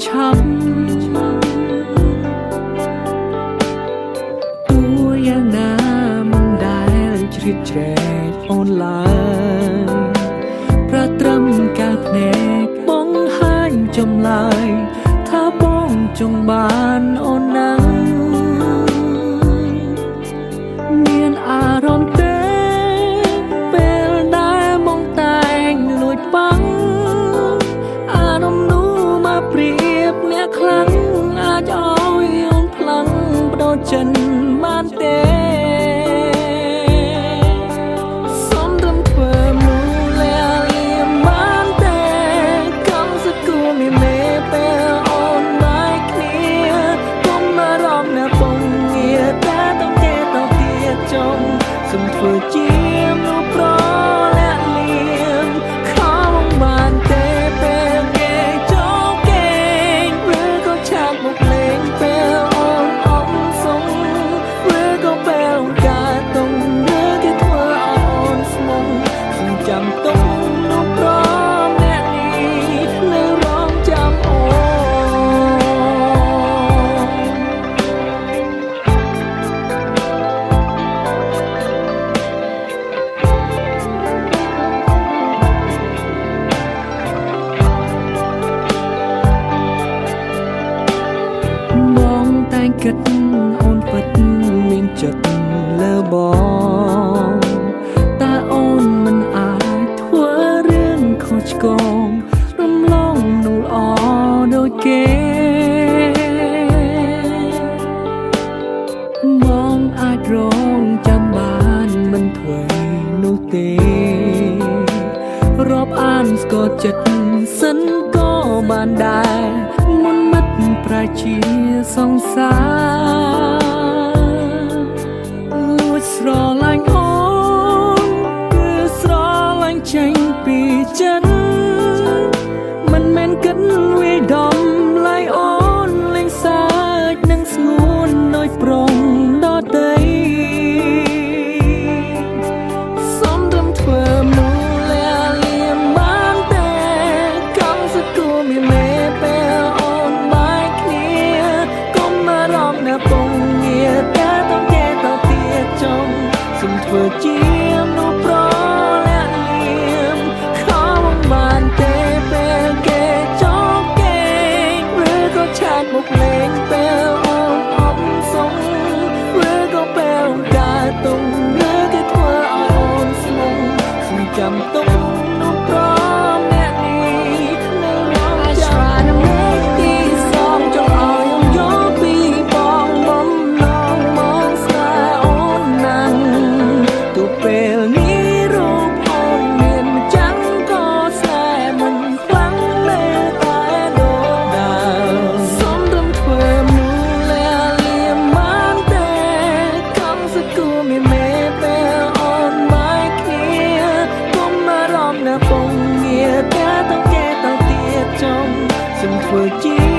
ឆាប់ទោះយ៉ាងណាមិនដែលជ្រៀតជ្រែកអូនឡើយប្រត្រឹមកាភ្នែកបង្ហាញចម្លើយថាបងចង់បានអូនណាស់មានអារម្មណ៍ទេពេលដែលមកតែងលួចបាំងអារម្មណ៍នោះមកព្រៀបអ្នកខ្លាំងអាចឲ្យអូនផ្លាំងបដូរចិនបានទេសំរំធ្វើមូលាលៀមបានទេកំសគួរមានមេពេលអូនបាយគ្នាកុំមករំនៅពងងារតែต้องគេទៅទៀតចុងសុំធ្វើជាមនុស្សប្រលាក់លៀមខំបានទេពេលគេចូលគេឬក៏ឆាប់មកលេងពេលអូនអមសុំឬក៏ពេលការតុងឬគេធ្វើឲ្យអូនស្មុំសុំចាំទុំនោះប្រអ្នកនេះនៅរងចាំអូនបងតែងគិតអូនពិតមានចិត្តលើបងតែអូនមិនអាចធ្វើរឿងខុសឆ្គងរំលងនោះល្អដូចគេបងអាចរងចាំបានមិនធ្វើនោះទេរាប់អានស្គាល់ចិត្តសិនក៏បានដែរមុនមិត្តប្រជាសង្សារលួចស្រឡាញ់អូនគឺស្រឡាញ់ចេញពីចិត្តមិនមែនគិតវាយដំឡៃអូនលេងសើចនឹងស្ងួនដូចប្រងដតីសំរំធ្វើមូលាលៀមបានទេកំសគួរមានមេពេលអូនបាយគ្នាកុំមករំនៅពងងារតែต้องគេទៅទៀតចុងសុំធ្វើជាមនុស្សប្រលាក់លៀមខំបានទេពេលគេចូលគេឬក៏ឆាតមកលេងពេលអូនអមសុំឬក៏ពេលការតុងឬគេធ្វើឲ្យអូនស្មុំសុំចាំទុំនោះប្រអ្នកនេះនៅរងចាំ I try to make this song ចង់ឲ្យអូនយល់ពីបងបំណងមកស្នេហ៍អូនណាស់ទោះពេលនេះរូបអូនមានម្ចាំងក៏ស្នេហ៍មិនខ្លាំងនៅតែដដែលសំរំធ្វើមូលាលៀមបានទេកំសគួរមានមេពេលអូនបាយគ្នាកុំមករំនៅពងងារតែต้องគេទៅទៀតចុងសុំធ្វើជា